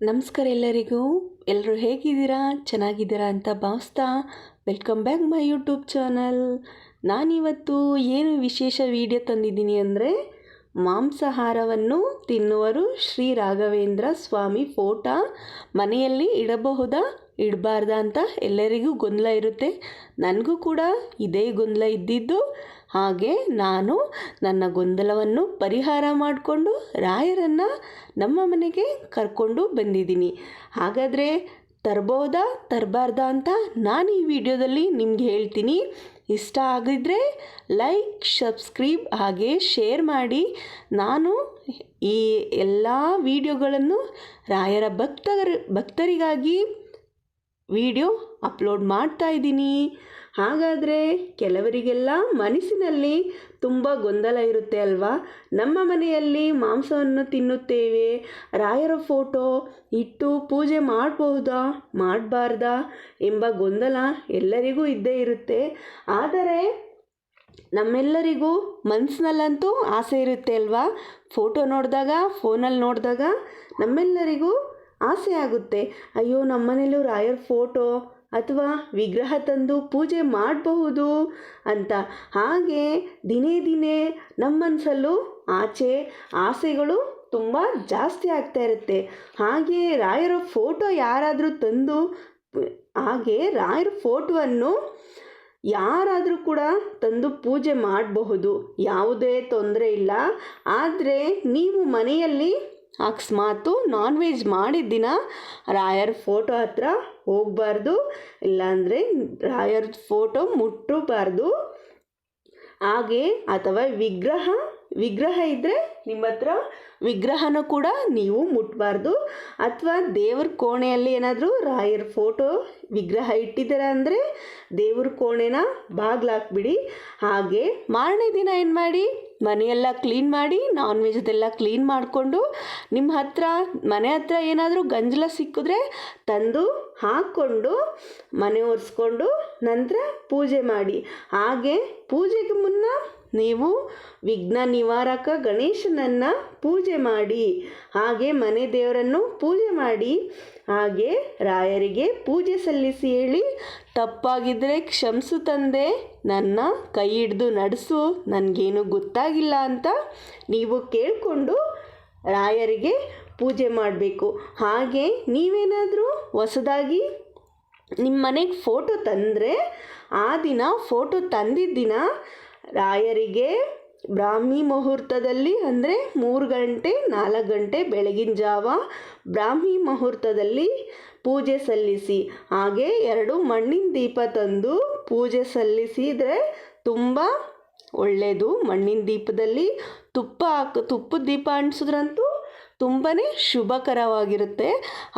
ನಮಸ್ಕಾರ ಎಲ್ಲರಿಗೂ. ಎಲ್ಲರೂ ಹೇಗಿದ್ದೀರಾ? ಚೆನ್ನಾಗಿದ್ದೀರಾ ಅಂತ ಭಾವಿಸ್ತಾ welcome back my YouTube channel. ನಾನಿವತ್ತು ಏನು ವಿಶೇಷ ವಿಡಿಯೋ ತಂದಿದ್ದೀನಿ ಅಂದರೆ, ಮಾಂಸಾಹಾರವನ್ನು ತಿನ್ನುವರು ಶ್ರೀ ರಾಘವೇಂದ್ರ ಸ್ವಾಮಿ ಫೋಟೋ ಮನೆಯಲ್ಲಿ ಇಡಬಹುದಾ ಇಡಬಾರ್ದಾ ಅಂತ ಎಲ್ಲರಿಗೂ ಗೊಂದಲ ಇರುತ್ತೆ. ನನಗೂ ಕೂಡ ಇದೇ ಗೊಂದಲ ಇದ್ದಿದ್ದು. ಹಾಗೆ ನಾನು ನನ್ನ ಗೊಂದಲವನ್ನು ಪರಿಹಾರ ಮಾಡಿಕೊಂಡು ರಾಯರನ್ನು ನಮ್ಮ ಮನೆಗೆ ಕರ್ಕೊಂಡು ಬಂದಿದ್ದೀನಿ. ಹಾಗಾದರೆ ತರ್ಬೋದಾ ತರಬಾರ್ದಾ ಅಂತ ನಾನು ಈ ವಿಡಿಯೋದಲ್ಲಿ ನಿಮ್ಗೆ ಹೇಳ್ತೀನಿ. ಇಷ್ಟ ಆಗಿದ್ದರೆ ಲೈಕ್, ಸಬ್ಸ್ಕ್ರೈಬ್ ಹಾಗೆ ಶೇರ್ ಮಾಡಿ. ನಾನು ಈ ಎಲ್ಲ ವಿಡಿಯೋಗಳನ್ನು ರಾಯರ ಭಕ್ತರಿಗಾಗಿ ವಿಡಿಯೋ ಅಪ್ಲೋಡ್ ಮಾಡ್ತಾ ಇದ್ದೀನಿ. ಹಾಗಾದರೆ ಕೆಲವರಿಗೆಲ್ಲ ಮನಸ್ಸಿನಲ್ಲಿ ತುಂಬ ಗೊಂದಲ ಇರುತ್ತೆ ಅಲ್ವಾ. ನಮ್ಮ ಮನೆಯಲ್ಲಿ ಮಾಂಸವನ್ನು ತಿನ್ನುತ್ತೇವೆ, ರಾಯರ ಫೋಟೋ ಇಟ್ಟು ಪೂಜೆ ಮಾಡಬಹುದಾ ಮಾಡಬಾರ್ದಾ ಎಂಬ ಗೊಂದಲ ಎಲ್ಲರಿಗೂ ಇದ್ದೇ ಇರುತ್ತೆ. ಆದರೆ ನಮ್ಮೆಲ್ಲರಿಗೂ ಮನಸ್ಸಿನಲ್ಲಂತೂ ಆಸೆ ಇರುತ್ತೆ ಅಲ್ವಾ. ಫೋಟೋ ನೋಡಿದಾಗ, ಫೋನಲ್ಲಿ ನೋಡಿದಾಗ ನಮ್ಮೆಲ್ಲರಿಗೂ ಆಸೆ ಆಗುತ್ತೆ, ಅಯ್ಯೋ ನಮ್ಮನೇಲೂ ರಾಯರ ಫೋಟೋ ಅಥವಾ ವಿಗ್ರಹ ತಂದು ಪೂಜೆ ಮಾಡಬಹುದು ಅಂತ. ಹಾಗೆ ದಿನೇ ದಿನೇ ನಮ್ಮ ಮನಸ್ಸಲ್ಲೂ ಆಸೆಗಳು ತುಂಬ ಜಾಸ್ತಿ ಆಗ್ತಾ ಇರುತ್ತೆ. ಹಾಗೆ ರಾಯರ ಫೋಟೋ ಯಾರಾದರೂ ತಂದು ರಾಯರ ಫೋಟೋವನ್ನು ಯಾರಾದರೂ ಕೂಡ ತಂದು ಪೂಜೆ ಮಾಡಬಹುದು, ಯಾವುದೇ ತೊಂದರೆ ಇಲ್ಲ. ಆದರೆ ನೀವು ಮನೆಯಲ್ಲಿ ಅಕಸ್ಮಾತು ನಾನ್ ವೆಜ್ ಮಾಡಿದ ದಿನ ರಾಯರ ಫೋಟೋ ಹತ್ರ ಹೋಗಬಾರ್ದು, ಇಲ್ಲಾಂದರೆ ರಾಯರ ಫೋಟೋ ಮುಟ್ಟಬಾರ್ದು. ಹಾಗೆ ಅಥವಾ ವಿಗ್ರಹ ಇದ್ದರೆ ನಿಮ್ಮ ಹತ್ರ ವಿಗ್ರಹನೂ ಕೂಡ ನೀವು ಮುಟ್ಟಬಾರ್ದು. ಅಥವಾ ದೇವ್ರ ಕೋಣೆಯಲ್ಲಿ ಏನಾದರೂ ರಾಯರ ಫೋಟೋ ವಿಗ್ರಹ ಇಟ್ಟಿದ್ದೀರಾ ಅಂದರೆ ದೇವ್ರ ಕೋಣೆನ ಬಾಗಿಲಾಕ್ಬಿಡಿ. ಹಾಗೆ ಮಾರನೇ ದಿನ ಏನು ಮಾಡಿ, ಮನೆಯೆಲ್ಲ ಕ್ಲೀನ್ ಮಾಡಿ, ನಾನ್ ವೆಜ್ದೆಲ್ಲ ಕ್ಲೀನ್ ಮಾಡಿಕೊಂಡು ನಿಮ್ಮ ಮನೆ ಹತ್ರ ಏನಾದರೂ ಗಂಜಲ ಸಿಕ್ಕಿದ್ರೆ ತಂದು ಹಾಕ್ಕೊಂಡು ಮನೆ ಒರೆಸ್ಕೊಂಡು ನಂತರ ಪೂಜೆ ಮಾಡಿ. ಹಾಗೆ ಪೂಜೆಗೆ ಮುನ್ನ ನೀವು ವಿಘ್ನ ನಿವಾರಕ ಗಣೇಶನನ್ನು ಪೂಜೆ ಮಾಡಿ. ಹಾಗೆ ಮನೆ ದೇವರನ್ನು ಪೂಜೆ ಮಾಡಿ. ಹಾಗೆ ರಾಯರಿಗೆ ಪೂಜೆ ಸಲ್ಲಿಸಿ ಹೇಳಿ, ತಪ್ಪಾಗಿದ್ದರೆ ಕ್ಷಮಿಸು ತಂದೆ, ನನ್ನ ಕೈ ಹಿಡಿದು ನಡೆಸು, ನನಗೇನು ಗೊತ್ತಾಗಿಲ್ಲ ಅಂತ ನೀವು ಕೇಳಿಕೊಂಡು ರಾಯರಿಗೆ ಪೂಜೆ ಮಾಡಬೇಕು. ಹಾಗೆ ನೀವೇನಾದರೂ ಹೊಸದಾಗಿ ನಿಮ್ಮ ಮನೆಗೆ ಫೋಟೋ ತಂದರೆ ಆ ದಿನ ಫೋಟೋ ತಂದಿದ್ದ ದಿನ ರಾಯರಿಗೆ ಬ್ರಾಹ್ಮಿ ಮುಹೂರ್ತದಲ್ಲಿ ಅಂದರೆ 3 ಗಂಟೆ 4 ಗಂಟೆ ಬೆಳಗಿನ ಜಾವ ಬ್ರಾಹ್ಮಿ ಮುಹೂರ್ತದಲ್ಲಿ ಪೂಜೆ ಸಲ್ಲಿಸಿ. ಹಾಗೆ 2 ಮಣ್ಣಿನ ದೀಪ ತಂದು ಪೂಜೆ ಸಲ್ಲಿಸಿದರೆ ತುಂಬ ಒಳ್ಳೆಯದು. ಮಣ್ಣಿನ ದೀಪದಲ್ಲಿ ತುಪ್ಪದ ದೀಪ ಅಂಟಿಸಿದ್ರಂತೂ ತುಂಬಾ ಶುಭಕರವಾಗಿರುತ್ತೆ.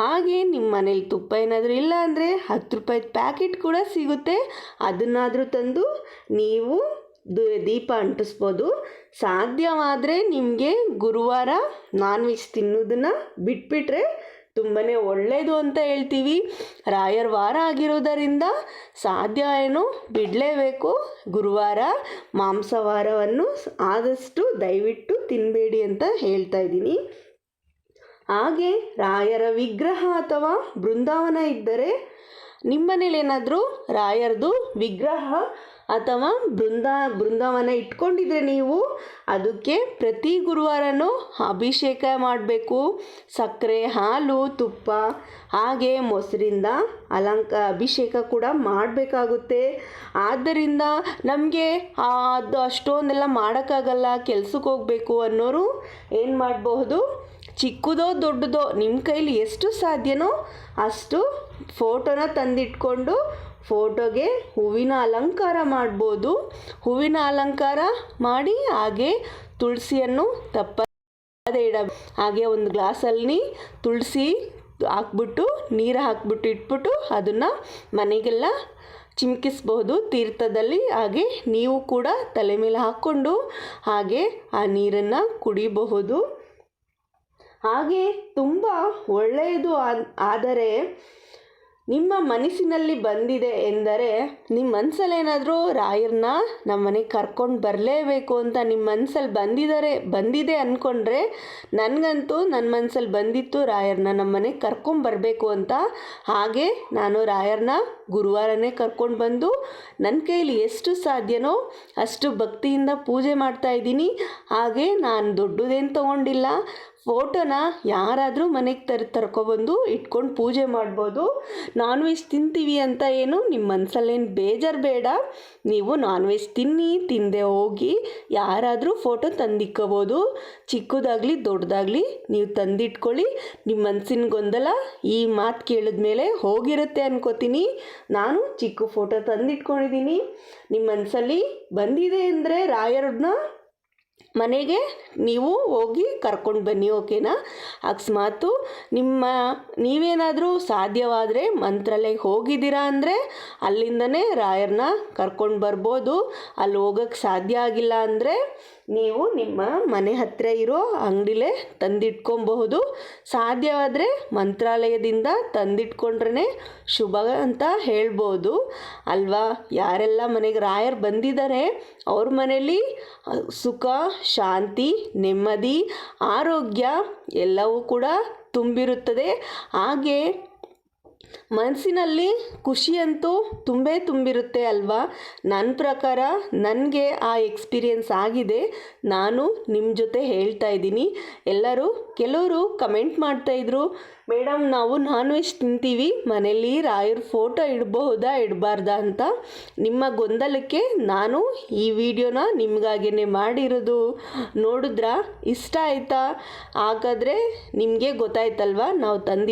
ಹಾಗೆ ನಿಮ್ಮ ಮನೇಲಿ ತುಪ್ಪ ಏನಾದರೂ ಇಲ್ಲ ಅಂದರೆ 10 ರೂಪಾಯಿದ ಪ್ಯಾಕೆಟ್ ಕೂಡ ಸಿಗುತ್ತೆ, ಅದನ್ನಾದರೂ ತಂದು ನೀವು ದೀಪ ಅಂಟಿಸ್ಬೋದು. ಸಾಧ್ಯವಾದರೆ ನಿಮಗೆ ಗುರುವಾರ ನಾನ್ ವೆಜ್ ತಿನ್ನೋದನ್ನು ಬಿಟ್ಬಿಟ್ರೆ ತುಂಬಾ ಒಳ್ಳೆಯದು ಅಂತ ಹೇಳ್ತೀವಿ. ರಾಯರ ವಾರ ಆಗಿರೋದರಿಂದ ಸಾಧ್ಯ ಬಿಡಲೇಬೇಕು. ಗುರುವಾರ ಮಾಂಸಾಹಾರವನ್ನು ಆದಷ್ಟು ದಯವಿಟ್ಟು ತಿನ್ನಬೇಡಿ ಅಂತ ಹೇಳ್ತಾ ಇದ್ದೀನಿ. ಹಾಗೆ ರಾಯರ ವಿಗ್ರಹ ಅಥವಾ ಬೃಂದಾವನ ಇದ್ದರೆ ನಿಮ್ಮನೇಲಿ ಏನಾದರೂ ರಾಯರದು ವಿಗ್ರಹ ಅಥವಾ ಬೃಂದಾವನ ಇಟ್ಕೊಂಡಿದ್ರೆ ನೀವು ಅದಕ್ಕೆ ಪ್ರತಿ ಗುರುವಾರನೂ ಅಭಿಷೇಕ ಮಾಡಬೇಕು. ಸಕ್ಕರೆ, ಹಾಲು, ತುಪ್ಪ ಹಾಗೆ ಮೊಸರಿಂದ ಅಭಿಷೇಕ ಕೂಡ ಮಾಡಬೇಕಾಗುತ್ತೆ. ಆದ್ದರಿಂದ ನಮಗೆ ಅದು ಅಷ್ಟೊಂದೆಲ್ಲ ಮಾಡೋಕ್ಕಾಗಲ್ಲ, ಕೆಲ್ಸಕ್ಕೆ ಹೋಗಬೇಕು ಅನ್ನೋರು ಏನು ಮಾಡಬಹುದು, ಚಿಕ್ಕದೋ ದೊಡ್ಡದೋ ನಿಮ್ಮ ಕೈಲಿ ಎಷ್ಟು ಸಾಧ್ಯನೋ ಅಷ್ಟು ಫೋಟೋನ ತಂದಿಟ್ಕೊಂಡು ಫೋಟೋಗೆ ಹೂವಿನ ಅಲಂಕಾರ ಮಾಡ್ಬೋದು. ಹೂವಿನ ಅಲಂಕಾರ ಮಾಡಿ ಹಾಗೆ ತುಳಸಿಯನ್ನು ತಪ್ಪದೇ ಹಾಗೆ ಒಂದು ಗ್ಲಾಸಲ್ಲಿ ತುಳಸಿ ಹಾಕ್ಬಿಟ್ಟು ನೀರು ಹಾಕ್ಬಿಟ್ಟು ಇಟ್ಬಿಟ್ಟು ಅದನ್ನು ಮನೆಗೆಲ್ಲ ಚಿಮುಕಿಸ್ಬಹುದು ತೀರ್ಥದಲ್ಲಿ. ಹಾಗೆ ನೀವು ಕೂಡ ತಲೆ ಮೇಲೆ ಹಾಕ್ಕೊಂಡು ಹಾಗೆ ಆ ನೀರನ್ನು ಕುಡಿಬಹುದು. ಹಾಗೆ ತುಂಬ ಒಳ್ಳೆಯದು. ಆದರೆ ನಿಮ್ಮ ಮನಸ್ಸಿನಲ್ಲಿ ಬಂದಿದೆ ಎಂದರೆ ನಿಮ್ಮ ಮನಸ್ಸಲ್ಲೇನಾದರೂ ರಾಯರನ್ನ ನಮ್ಮ ಮನೆಗೆ ಕರ್ಕೊಂಡು ಬರಲೇಬೇಕು ಅಂತ ನಿಮ್ಮ ಮನಸ್ಸಲ್ಲಿ ಬಂದಿದೆ ಅಂದ್ಕೊಂಡ್ರೆ, ನನಗಂತೂ ನನ್ನ ಮನಸ್ಸಲ್ಲಿ ಬಂದಿತ್ತು ರಾಯರನ್ನ ನಮ್ಮ ಮನೆಗೆ ಕರ್ಕೊಂಬರಬೇಕು ಅಂತ. ಹಾಗೆ ನಾನು ರಾಯರನ್ನ ಗುರುವಾರನೇ ಕರ್ಕೊಂಡು ಬಂದು ನನ್ನ ಕೈಲಿ ಎಷ್ಟು ಸಾಧ್ಯನೋ ಅಷ್ಟು ಭಕ್ತಿಯಿಂದ ಪೂಜೆ ಮಾಡ್ತಾಯಿದ್ದೀನಿ. ಹಾಗೆ ನಾನು ದೊಡ್ಡದೇನು ತೊಗೊಂಡಿಲ್ಲ, ಫೋಟೋನ ಯಾರಾದರೂ ಮನೆಗೆ ತರ್ಕೊಬಂದು ಇಟ್ಕೊಂಡು ಪೂಜೆ ಮಾಡ್ಬೋದು. ನಾನ್ ವೆಜ್ ತಿಂತೀವಿ ಅಂತ ಏನು ನಿಮ್ಮ ಮನಸ್ಸಲ್ಲೇನು ಬೇಜಾರು ಬೇಡ. ನೀವು ನಾನ್ ವೆಜ್ ತಿಂದೆ ಹೋಗಿ ಯಾರಾದರೂ ಫೋಟೋ ತಂದಿಕ್ಕೋಬೋದು. ಚಿಕ್ಕದಾಗಲಿ ದೊಡ್ಡದಾಗಲಿ ನೀವು ತಂದಿಟ್ಕೊಳ್ಳಿ. ನಿಮ್ಮ ಮನಸ್ಸಿನ ಗೊಂದಲ ಈ ಮಾತು ಕೇಳಿದ ಮೇಲೆ ಹೋಗಿರುತ್ತೆ ಅನ್ಕೋತೀನಿ. ನಾನು ಚಿಕ್ಕ ಫೋಟೋ ತಂದಿಟ್ಕೊಂಡಿದ್ದೀನಿ. ನಿಮ್ಮ ಮನಸ್ಸಲ್ಲಿ ಬಂದಿದೆ ಅಂದರೆ ರಾಯರನ್ನ ಮನೆಗೆ ನೀವು ಹೋಗಿ ಕರ್ಕೊಂಡು ಬನ್ನಿ, ಓಕೆನಾ? ಅಕಸ್ಮಾತು ನೀವೇನಾದರೂ ಸಾಧ್ಯವಾದರೆ ಮಂತ್ರಾಲಯಕ್ಕೆ ಹೋಗಿದ್ದೀರಾ ಅಂದರೆ ಅಲ್ಲಿಂದನೇ ರಾಯರನ್ನ ಕರ್ಕೊಂಡು ಬರ್ಬೋದು. ಅಲ್ಲಿ ಹೋಗೋಕ್ಕೆ ಸಾಧ್ಯ ಆಗಿಲ್ಲ ಅಂದರೆ ನೀವು ನಿಮ್ಮ ಮನೆ ಹತ್ತಿರ ಇರೋ ಅಂಗಡಿಲೇ ತಂದಿಟ್ಕೊಬಹುದು. ಸಾಧ್ಯವಾದರೆ ಮಂತ್ರಾಲಯದಿಂದ ತಂದಿಟ್ಕೊಂಡ್ರೆ ಶುಭ ಅಂತ ಹೇಳ್ಬೋದು ಅಲ್ವಾ? ಯಾರೆಲ್ಲ ಮನೆಗೆ ರಾಯರು ಬಂದಿದ್ದಾರೆ ಅವ್ರ ಮನೆಯಲ್ಲಿ ಸುಖ, ಶಾಂತಿ, ನೆಮ್ಮದಿ, ಆರೋಗ್ಯ ಎಲ್ಲವೂ ಕೂಡ ತುಂಬಿರುತ್ತದೆ. ಹಾಗೆ ಮನಸ್ಸಿನಲ್ಲಿ ಖುಷಿಯಂತೂ ತುಂಬಿರುತ್ತೆ ಅಲ್ವಾ? ನನ್ನ ಪ್ರಕಾರ ನನಗೆ ಆ ಎಕ್ಸ್ಪೀರಿಯೆನ್ಸ್ ಆಗಿದೆ. ನಾನು ನಿಮ್ಮ ಜೊತೆ ಹೇಳ್ತಾ ಇದ್ದೀನಿ. ಕೆಲವರು ಕಮೆಂಟ್ ಮಾಡ್ತಾಯಿದ್ರು, ಮೇಡಮ್ ನಾವು ನಾನ್ ವೆಜ್ ತಿಂತೀವಿ, ಮನೇಲಿ ರಾಯರ ಫೋಟೋ ಇಡಬಹುದಾ ಇಡಬಾರ್ದಾ ಅಂತ. ನಿಮ್ಮ ಗೊಂದಲಕ್ಕೆ ನಾನು ಈ ವಿಡಿಯೋನ ನಿಮಗಾಗೇ ಮಾಡಿರೋದು. ನೋಡಿದ್ರಾ? ಇಷ್ಟ ಆಯಿತಾ? ಹಾಗಾದರೆ ನಿಮಗೆ ಗೊತ್ತಾಯ್ತಲ್ವಾ ನಾವು